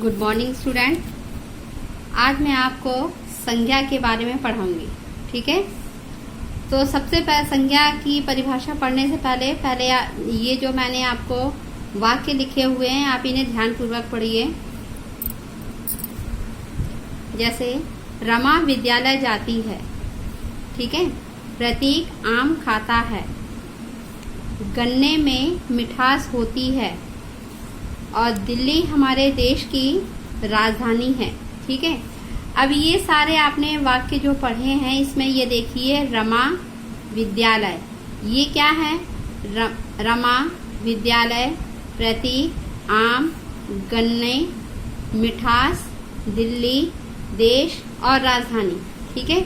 Good morning student. आज मैं आपको संज्ञा के बारे में पढ़ाऊंगी। ठीक है, तो सबसे पहले संज्ञा की परिभाषा पढ़ने से पहले ये जो मैंने आपको वाक्य लिखे हुए हैं आप इन्हें ध्यानपूर्वक पढ़िए। जैसे रमा विद्यालय जाती है, ठीक है। प्रतीक आम खाता है, गन्ने में मिठास होती है और दिल्ली हमारे देश की राजधानी है। ठीक है, अब ये सारे आपने वाक्य जो पढ़े हैं इसमें ये देखिए रमा विद्यालय, ये क्या है? रमा विद्यालय, प्रतीक आम, गन्ने, मिठास, दिल्ली, देश और राजधानी। ठीक है,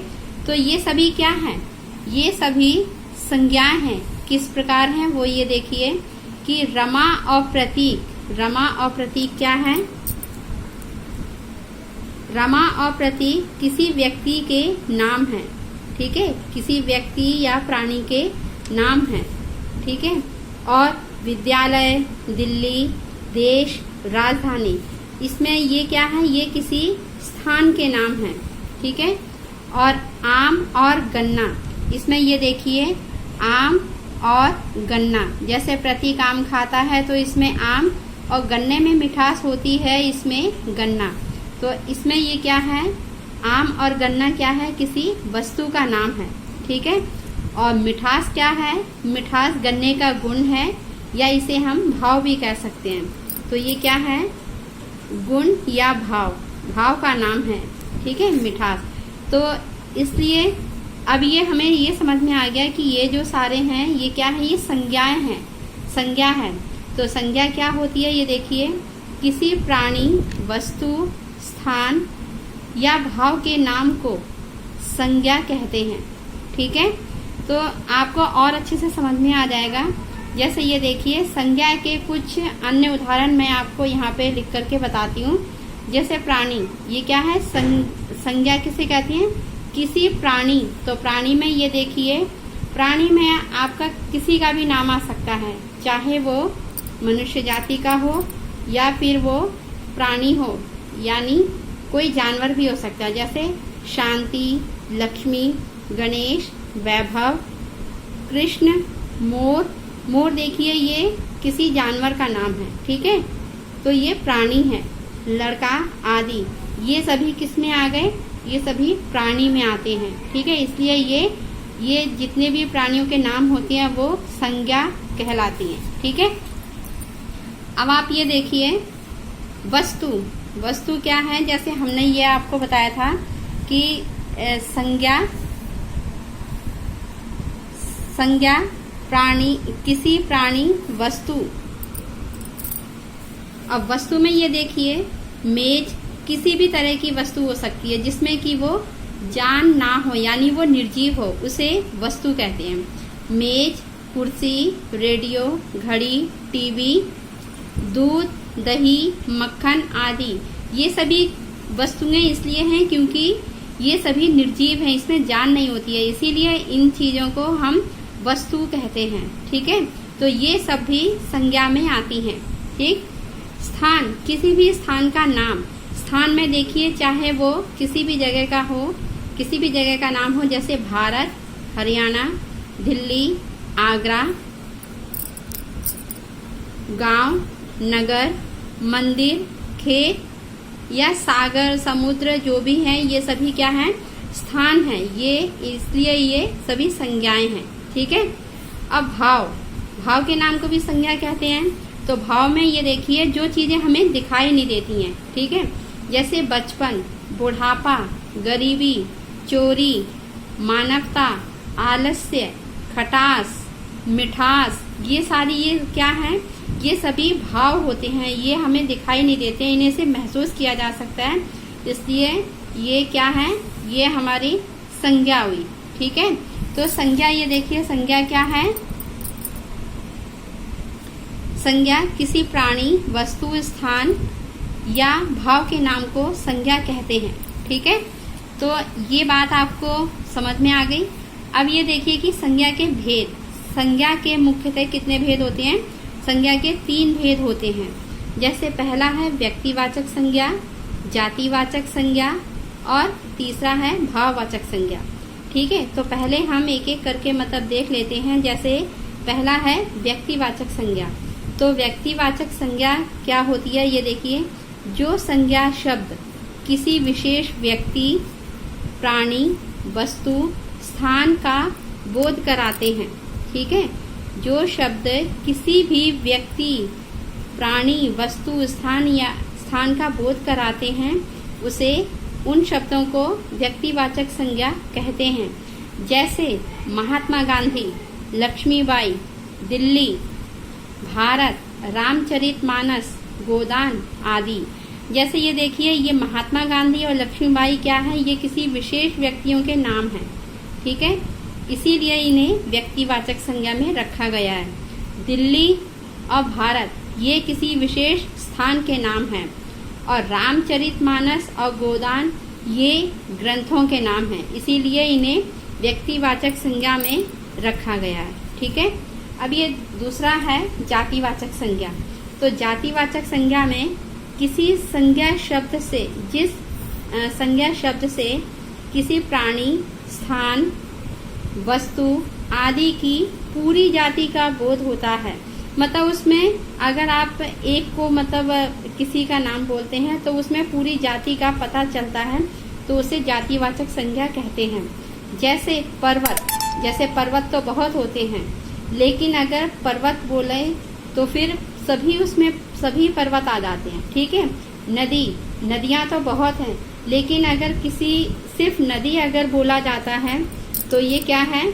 तो ये सभी क्या हैं? ये सभी संज्ञाएं हैं। किस प्रकार हैं वो ये देखिए कि रमा और प्रतीक क्या है? रमा और प्रतीक किसी व्यक्ति के नाम हैं। ठीक है, किसी व्यक्ति या प्राणी के नाम हैं। ठीक है, और विद्यालय, दिल्ली, देश, राजधानी, इसमें ये क्या है? ये किसी स्थान के नाम हैं। ठीक है, और आम और गन्ना, इसमें ये देखिए आम और गन्ना, जैसे प्रतीक आम खाता है तो इसमें आम, और गन्ने में मिठास होती है इसमें गन्ना, तो इसमें ये क्या है? आम और गन्ना क्या है? किसी वस्तु का नाम है। ठीक है, और मिठास क्या है? मिठास गन्ने का गुण है, या इसे हम भाव भी कह सकते हैं। तो ये क्या है? गुण या भाव का नाम है। ठीक है, मिठास। तो इसलिए अब ये हमें ये समझ में आ गया कि ये जो सारे हैं ये क्या है? ये संज्ञाएं हैं, संज्ञा है। तो संज्ञा क्या होती है? ये देखिए किसी प्राणी, वस्तु, स्थान या भाव के नाम को संज्ञा कहते हैं। ठीक है, तो आपको और अच्छे से समझ में आ जाएगा। जैसे ये देखिए संज्ञा के कुछ अन्य उदाहरण मैं आपको यहाँ पे लिख करके बताती हूँ। जैसे प्राणी, ये क्या है? संज्ञा किसे कहती हैं? किसी प्राणी। तो प्राणी में ये देखिए, प्राणी में आपका किसी का भी नाम आ सकता है, चाहे वो मनुष्य जाति का हो या फिर वो प्राणी हो, यानी कोई जानवर भी हो सकता है। जैसे शांति, लक्ष्मी, गणेश, वैभव, कृष्ण, मोर देखिए ये किसी जानवर का नाम है। ठीक है, तो ये प्राणी है। लड़का आदि, ये सभी किस में आ गए? ये सभी प्राणी में आते हैं। ठीक है, इसलिए ये जितने भी प्राणियों के नाम होते हैं वो संज्ञा कहलाती हैं। ठीक है, अब आप ये देखिए वस्तु क्या है? जैसे हमने ये आपको बताया था कि संज्ञा प्राणी, किसी प्राणी, वस्तु। अब वस्तु में ये देखिए मेज, किसी भी तरह की वस्तु हो सकती है जिसमें कि वो जान ना हो, यानी वो निर्जीव हो, उसे वस्तु कहते हैं। मेज, कुर्सी, रेडियो, घड़ी, टीवी, दूध, दही, मक्खन आदि, ये सभी वस्तुएं इसलिए हैं क्योंकि ये सभी निर्जीव हैं, इसमें जान नहीं होती है, इसीलिए इन चीजों को हम वस्तु कहते हैं। ठीक है, तो ये सब भी संज्ञा में आती हैं। ठीक, स्थान, किसी भी स्थान का नाम। स्थान में देखिए चाहे वो किसी भी जगह का हो, किसी भी जगह का नाम हो, जैसे भारत, हरियाणा, दिल्ली, आगरा, गांव, नगर, मंदिर, खेत या सागर, समुद्र, जो भी है ये सभी क्या है? स्थान है। ये इसलिए ये सभी संज्ञाएं हैं। ठीक है, अब भाव के नाम को भी संज्ञा कहते हैं। तो भाव में ये देखिए जो चीजें हमें दिखाई नहीं देती हैं। ठीक है, जैसे बचपन, बुढ़ापा, गरीबी, चोरी, मानवता, आलस्य, खटास, मिठास, ये सारी ये क्या है? ये सभी भाव होते हैं, ये हमें दिखाई नहीं देते, इन्हें से महसूस किया जा सकता है, इसलिए ये क्या है? ये हमारी संज्ञा हुई। ठीक है, तो संज्ञा ये देखिए संज्ञा क्या है? संज्ञा किसी प्राणी, वस्तु, स्थान या भाव के नाम को संज्ञा कहते हैं। ठीक है, तो ये बात आपको समझ में आ गई। अब ये देखिए कि संज्ञा के भेद। संज्ञा के मुख्यतः कितने भेद होते हैं? संज्ञा के 3 भेद होते हैं। जैसे पहला है व्यक्तिवाचक संज्ञा, जातिवाचक संज्ञा और तीसरा है भाववाचक संज्ञा। ठीक है, तो पहले हम एक एक करके मतलब देख लेते हैं। जैसे पहला है व्यक्तिवाचक संज्ञा। तो व्यक्तिवाचक संज्ञा क्या होती है ये देखिए, जो संज्ञा शब्द किसी विशेष व्यक्ति, प्राणी, वस्तु, स्थान का बोध कराते हैं। ठीक है, जो शब्द किसी भी व्यक्ति, प्राणी, वस्तु, स्थान का बोध कराते हैं उसे, उन शब्दों को व्यक्तिवाचक संज्ञा कहते हैं। जैसे महात्मा गांधी, लक्ष्मीबाई, दिल्ली, भारत, रामचरितमानस, गोदान आदि। जैसे ये देखिए, ये महात्मा गांधी और लक्ष्मीबाई क्या है, ये किसी विशेष व्यक्तियों के नाम हैं। ठीक है, इसीलिए इन्हें व्यक्तिवाचक संज्ञा में रखा गया है। दिल्ली और भारत ये किसी विशेष स्थान के नाम हैं और रामचरितमानस और गोदान ये ग्रंथों के नाम हैं, इसीलिए इन्हें व्यक्तिवाचक संज्ञा में रखा गया है। ठीक है, अब ये दूसरा है जातिवाचक संज्ञा। तो जातिवाचक संज्ञा में किसी संज्ञा शब्द से, जिस संज्ञा शब्द से किसी प्राणी, स्थान, वस्तु आदि की पूरी जाति का बोध होता है। मतलब उसमें अगर आप एक को मतलब किसी का नाम बोलते हैं तो उसमें पूरी जाति का पता चलता है, तो उसे जातिवाचक संज्ञा कहते हैं। जैसे पर्वत, जैसे पर्वत तो बहुत होते हैं, लेकिन अगर पर्वत बोले तो फिर सभी पर्वत आ जाते हैं। ठीक है, नदी, नदियाँ तो बहुत हैं, लेकिन अगर किसी सिर्फ नदी अगर बोला जाता है तो ये क्या है,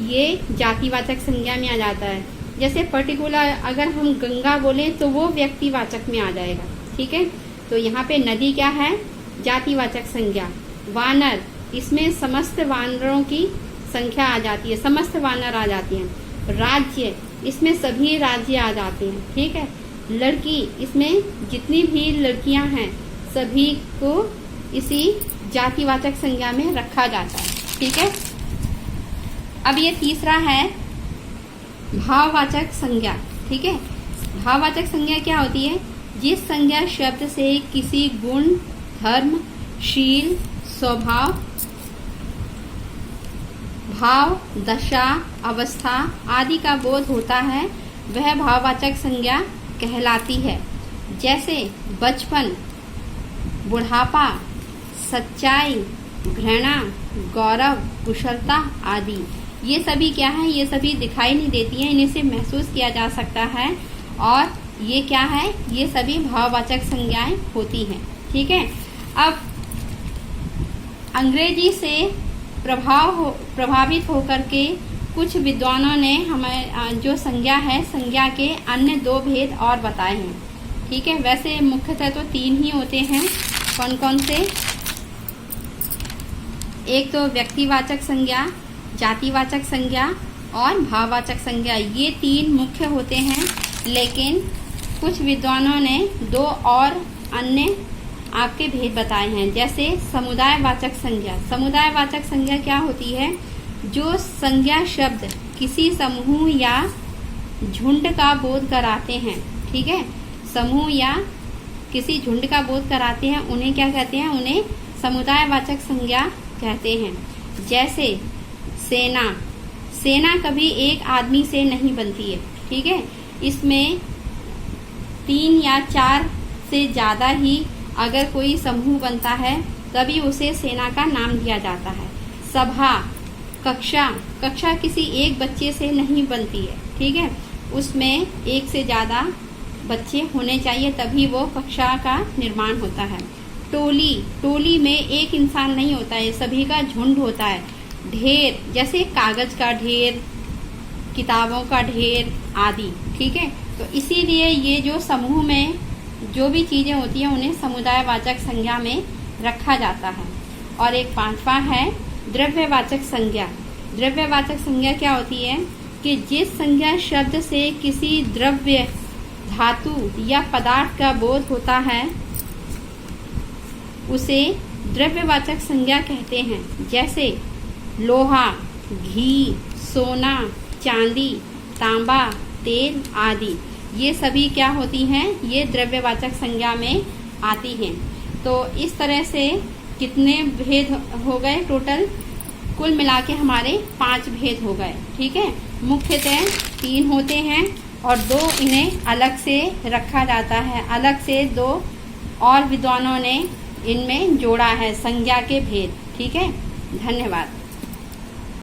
ये जातिवाचक संज्ञा में आ जाता है। जैसे पर्टिकुलर अगर हम गंगा बोलें तो वो व्यक्तिवाचक में आ जाएगा। ठीक है, तो यहाँ पे नदी क्या है, जातिवाचक संज्ञा। वानर, इसमें समस्त वानरों की संख्या आ जाती है, समस्त वानर आ जाती हैं। राज्य, इसमें सभी राज्य आ जाते हैं। ठीक है, लड़की, इसमें जितनी भी लड़कियां हैं सभी को इसी जातिवाचक संज्ञा में रखा जाता है। ठीक है, अब ये तीसरा है भाववाचक संज्ञा। ठीक है, भाववाचक संज्ञा क्या होती है, जिस संज्ञा शब्द से किसी गुण, धर्म, शील, स्वभाव, भाव, दशा, अवस्था आदि का बोध होता है वह भाववाचक संज्ञा कहलाती है। जैसे बचपन, बुढ़ापा, सच्चाई, घृणा, गौरव, कुशलता आदि। ये सभी क्या है, ये सभी दिखाई नहीं देती हैं, इन्हें से महसूस किया जा सकता है और ये क्या है, ये सभी भाववाचक संज्ञाएं होती हैं। ठीक है, अब अंग्रेजी से प्रभावित होकर के कुछ विद्वानों ने हमें जो संज्ञा है, संज्ञा के अन्य दो भेद और बताए हैं। ठीक है, वैसे मुख्यतः तो तीन ही होते हैं। कौन कौन से, एक तो व्यक्तिवाचक संज्ञा, जातिवाचक संज्ञा और भाववाचक संज्ञा, ये तीन मुख्य होते हैं। लेकिन कुछ विद्वानों ने दो और अन्य आपके भेद बताए हैं। जैसे समुदायवाचक संज्ञा। समुदायवाचक संज्ञा क्या होती है, जो संज्ञा शब्द किसी समूह या झुंड का बोध कराते हैं। ठीक है, समूह या किसी झुंड का बोध कराते हैं, उन्हें क्या कहते हैं, उन्हें समुदायवाचक संज्ञा कहते हैं। जैसे सेना, सेना कभी एक आदमी से नहीं बनती है। ठीक है, इसमें 3 या 4 से ज़्यादा ही अगर कोई समूह बनता है तभी उसे सेना का नाम दिया जाता है। सभा, कक्षा, कक्षा किसी एक बच्चे से नहीं बनती है। ठीक है, उसमें एक से ज़्यादा बच्चे होने चाहिए तभी वो कक्षा का निर्माण होता है। टोली, टोली में एक इंसान नहीं होता है, सभी का झुंड होता है। ढेर, जैसे कागज का ढेर, किताबों का ढेर आदि। ठीक है, तो इसीलिए ये जो समूह में जो भी चीज़ें होती हैं उन्हें समुदायवाचक संज्ञा में रखा जाता है। और एक पांचवा है द्रव्यवाचक संज्ञा। द्रव्यवाचक संज्ञा क्या होती है कि जिस संज्ञा शब्द से किसी द्रव्य, धातु या पदार्थ का बोध होता है उसे द्रव्यवाचक संज्ञा कहते हैं। जैसे लोहा, घी, सोना, चांदी, तांबा, तेल आदि। ये सभी क्या होती हैं, ये द्रव्यवाचक संज्ञा में आती हैं। तो इस तरह से कितने भेद हो गए टोटल, कुल मिला के हमारे 5 भेद हो गए। ठीक है, मुख्यतः 3 होते हैं और 2 इन्हें अलग से रखा जाता है, अलग से 2 और विद्वानों ने इनमें जोड़ा है संज्ञा के भेद। ठीक है, धन्यवाद।